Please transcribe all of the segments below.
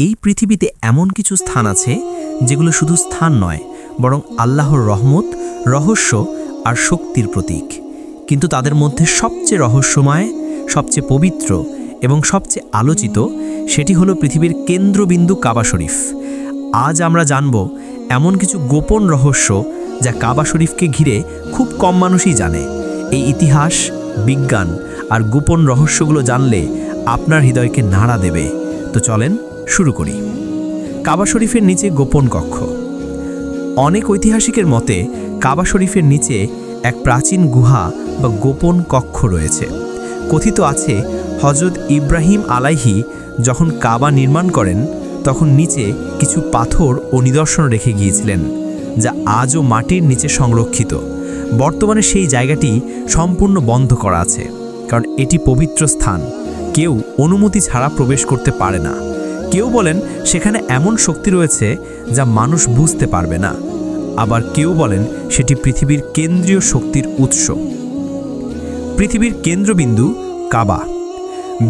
এই পৃথিবীতে এমন কিছু স্থান আছে যেগুলো শুধু স্থান নয়, বরং আল্লাহর রহমত, রহস্য আর শক্তির প্রতীক। কিন্তু তাদের মধ্যে সবচেয়ে রহস্যময়, সবচেয়ে পবিত্র এবং সবচেয়ে আলোচিত সেটি হলো পৃথিবীর কেন্দ্রবিন্দু কাবা শরীফ। আজ আমরা জানব এমন কিছু গোপন রহস্য যা কাবা শরীফকে ঘিরে খুব কম মানুষই জানে। এই ইতিহাস, বিজ্ঞান আর গোপন রহস্যগুলো জানলে আপনার হৃদয়কে নাড়া দেবে। তো চলেন শুরু করি। কাবা শরীফের নিচে গোপন কক্ষ। অনেক ঐতিহাসিকের মতে কাবা শরীফের নিচে এক প্রাচীন গুহা বা গোপন কক্ষ রয়েছে। কথিত আছে হযরত ইব্রাহিম আলাইহি যখন কাবা নির্মাণ করেন তখন নিচে কিছু পাথর ও নিদর্শন রেখে গিয়েছিলেন, যা আজও মাটির নিচে সংরক্ষিত। বর্তমানে সেই জায়গাটি সম্পূর্ণ বন্ধ করা আছে, কারণ এটি পবিত্র স্থান, কেউ অনুমতি ছাড়া প্রবেশ করতে পারে না। কেউ বলেন সেখানে এমন শক্তি রয়েছে যা মানুষ বুঝতে পারবে না, আবার কেউ বলেন সেটি পৃথিবীর কেন্দ্রীয় শক্তির উৎস। পৃথিবীর কেন্দ্রবিন্দু কাবা।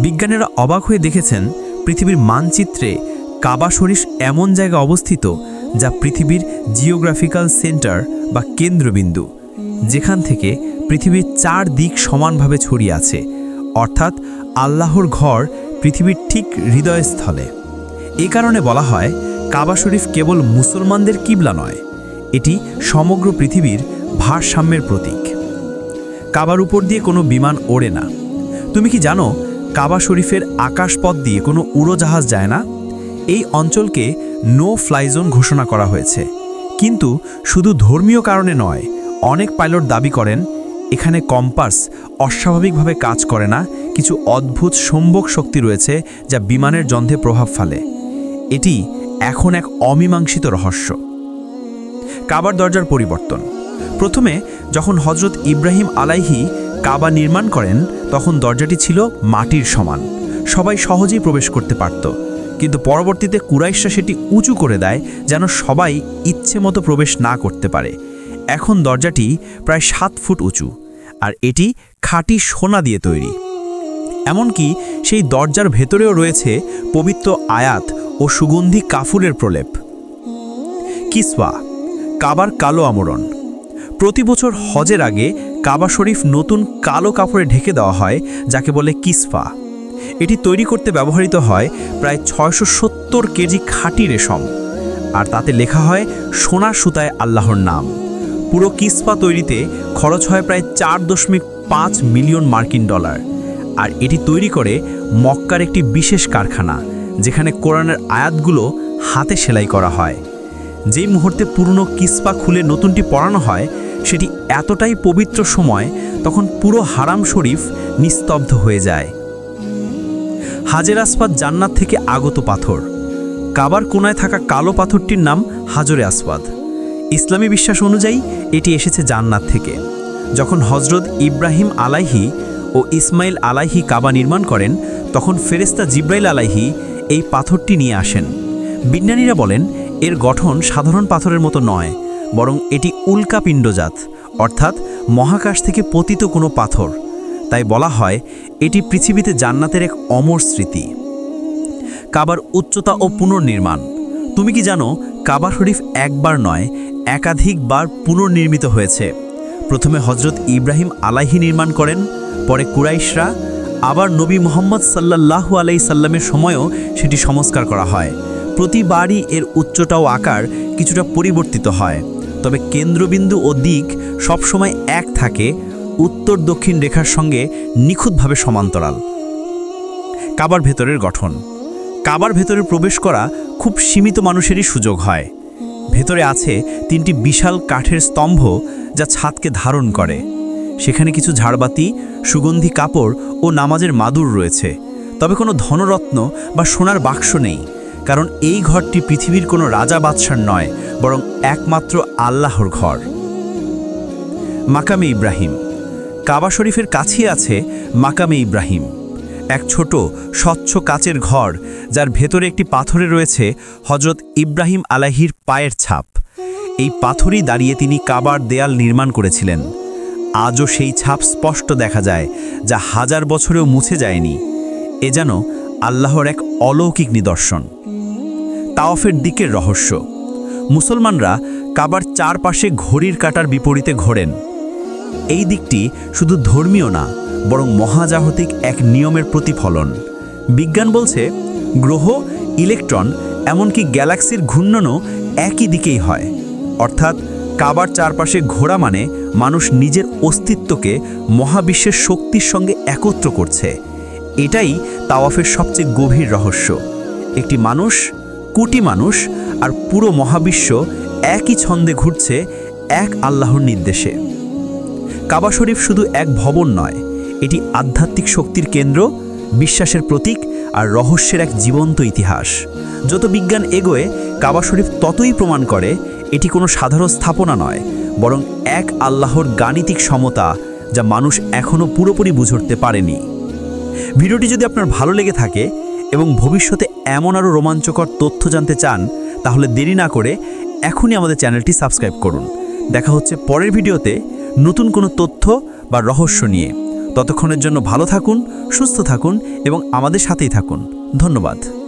বিজ্ঞানীরা অবাক হয়ে দেখেছেন পৃথিবীর মানচিত্রে কাবা শরীফ এমন জায়গা অবস্থিত যা পৃথিবীর জিওগ্রাফিক্যাল সেন্টার বা কেন্দ্রবিন্দু, যেখান থেকে পৃথিবীর 4 দিক সমানভাবে ছড়িয়ে আছে, অর্থাৎ আল্লাহর ঘর পৃথিবীর ঠিক হৃদয়স্থলে। এ কারণে বলা হয় কাবা শরীফ কেবল মুসলমানদের কিবলা নয়, এটি সমগ্র পৃথিবীর ভারসাম্যের প্রতীক। কাবার উপর দিয়ে কোনো বিমান ওড়ে না। তুমি কি জানো কাবা শরীফের আকাশপথ দিয়ে কোনো উড়োজাহাজ যায় না? এই অঞ্চলকে নো ফ্লাই জোন ঘোষণা করা হয়েছে। কিন্তু শুধু ধর্মীয় কারণে নয়, অনেক পাইলট দাবি করেন এখানে কম্পাস অস্বাভাবিকভাবে কাজ করে না, কিছু অদ্ভুত সম্ভোগ শক্তি রয়েছে যা বিমানের যন্ত্রে প্রভাব ফেলে। এটি এখন এক অমীমাংসিত রহস্য। কাবার দরজার পরিবর্তন। প্রথমে যখন হযরত ইব্রাহিম আলাইহি কাবা নির্মাণ করেন তখন দরজাটি ছিল মাটির সমান, সবাই সহজেই প্রবেশ করতে পারত। কিন্তু পরবর্তীতে কুরাইশরা সেটি উঁচু করে দেয় যেন সবাই ইচ্ছে মতো প্রবেশ না করতে পারে। এখন দরজাটি প্রায় 7 ফুট উঁচু, আর এটি খাঁটি সোনা দিয়ে তৈরি। এমনকি সেই দরজার ভেতরেও রয়েছে পবিত্র আয়াত ও সুগন্ধি কাফুরের প্রলেপ। কিসওয়া, কাবার কালো আমরণ। প্রতি বছর হজের আগে কাবা শরীফ নতুন কালো কাপড়ে ঢেকে দেওয়া হয়, যাকে বলে কিসফা। এটি তৈরি করতে ব্যবহৃত হয় প্রায় 670 কেজি খাঁটি রেশম, আর তাতে লেখা হয় সোনার সুতায় আল্লাহর নাম। পুরো কিসফা তৈরিতে খরচ হয় প্রায় 4.5 মিলিয়ন মার্কিন ডলার। আর এটি তৈরি করে মক্কার একটি বিশেষ কারখানা, যেখানে কোরআনের আয়াতগুলো হাতে সেলাই করা হয়। যেই মুহূর্তে পুরনো কিসফা খুলে নতুনটি পরানো হয়, সেটি এতটাই পবিত্র সময়, তখন পুরো হারাম শরীফ নিস্তব্ধ হয়ে যায়। হাজের আসওয়াদ জান্নাত থেকে আগত পাথর। কাবার কোনায় থাকা কালো পাথরটির নাম হাজরে আসওয়াদ। ইসলামী বিশ্বাস অনুযায়ী এটি এসেছে জান্নাত থেকে। যখন হযরত ইব্রাহিম আলাইহি ও ইসমাইল আলাইহি কাবা নির্মাণ করেন তখন ফেরেশতা জিব্রাইল আলাইহি এই পাথরটি নিয়ে আসেন। বিজ্ঞানীরা বলেন এর গঠন সাধারণ পাথরের মতো নয়, বরং এটি উল্কাপিণ্ডজাত, অর্থাৎ মহাকাশ থেকে পতিত কোনো পাথর। তাই বলা হয় এটি পৃথিবীতে জান্নাতের এক অমর স্মৃতি। কাবার উচ্চতা ও পুনর্নির্মাণ। তুমি কি জানো কাবা শরীফ একবার নয়, একাধিকবার পুনর্নির্মিত হয়েছে। প্রথমে হযরত ইব্রাহিম আলাইহি নির্মাণ করেন, পরে কুরাইশরা, আবার নবী মুহাম্মদ সাল্লাল্লাহু আলাইহি সাল্লামের সময়ও সেটি সংস্কার করা হয়। প্রতিবারই এর উচ্চতা ও আকার কিছুটা পরিবর্তিত হয়, তবে কেন্দ্রবিন্দু ও দিক সবসময় এক থাকে, উত্তর দক্ষিণ রেখার সঙ্গে নিখুঁতভাবে সমান্তরাল। কাবার ভেতরের গঠন। কাবার ভেতরে প্রবেশ করা খুব সীমিত মানুষেরই সুযোগ হয়। ভেতরে আছে 3টি বিশাল কাঠের স্তম্ভ যা ছাদকে ধারণ করে। সেখানে কিছু ঝাড়বাতি, সুগন্ধি কাপড় ও নামাজের মাদুর রয়েছে, তবে কোনো ধনরত্ন বা সোনার বাক্স নেই, কারণ এই ঘরটি পৃথিবীর কোনো রাজা বাদশার নয়, বরং একমাত্র আল্লাহর ঘর। মাকামে ইব্রাহিম। কাবা শরীফের কাছেই আছে মাকামে ইব্রাহিম, এক ছোট স্বচ্ছ কাচের ঘর যার ভেতরে একটি পাথরে রয়েছে হযরত ইব্রাহিম আলাইহির পায়ের ছাপ। এই পাথরই দাঁড়িয়ে তিনি কাবার দেয়াল নির্মাণ করেছিলেন। আজও সেই ছাপ স্পষ্ট দেখা যায়, যা 1000 বছরেও মুছে যায়নি। এ যেন আল্লাহর এক অলৌকিক নিদর্শন। তাওয়াফের দিকের রহস্য। মুসলমানরা কাবার চারপাশে ঘড়ির কাঁটার বিপরীতে ঘোরেন। এই দিকটি শুধু ধর্মীয় না, বরং মহাজাগতিক এক নিয়মের প্রতিফলন। বিজ্ঞান বলছে গ্রহ, ইলেকট্রন, এমনকি গ্যালাক্সির ঘূর্ণনও একই দিকেই হয়। অর্থাৎ কাবার চারপাশে ঘোরা মানে মানুষ নিজের অস্তিত্বকে মহাবিশ্বের শক্তির সঙ্গে একত্র করছে। এটাই তাওয়াফের সবচেয়ে গভীর রহস্য। একটি মানুষ, কোটি মানুষ আর পুরো মহাবিশ্ব একই ছন্দে ঘুরছে এক আল্লাহর নির্দেশে। কাবা শরীফ শুধু এক ভবন নয়, এটি আধ্যাত্মিক শক্তির কেন্দ্র, বিশ্বাসের প্রতীক আর রহস্যের এক জীবন্ত ইতিহাস। যত বিজ্ঞান এগোয়, কাবা শরীফ ততই প্রমাণ করে এটি কোনো সাধারণ স্থাপনা নয়, বরং এক আল্লাহর গাণিতিক সমতা, যা মানুষ এখনও পুরোপুরি বুঝতে পারেনি। ভিডিওটি যদি আপনার ভালো লেগে থাকে এবং ভবিষ্যতে এমন আরও রোমাঞ্চকর তথ্য জানতে চান, তাহলে দেরি না করে এখনই আমাদের চ্যানেলটি সাবস্ক্রাইব করুন। দেখা হচ্ছে পরের ভিডিওতে নতুন কোনো তথ্য বা রহস্য নিয়ে। ততক্ষণের জন্য ভালো থাকুন, সুস্থ থাকুন এবং আমাদের সাথেই থাকুন। ধন্যবাদ।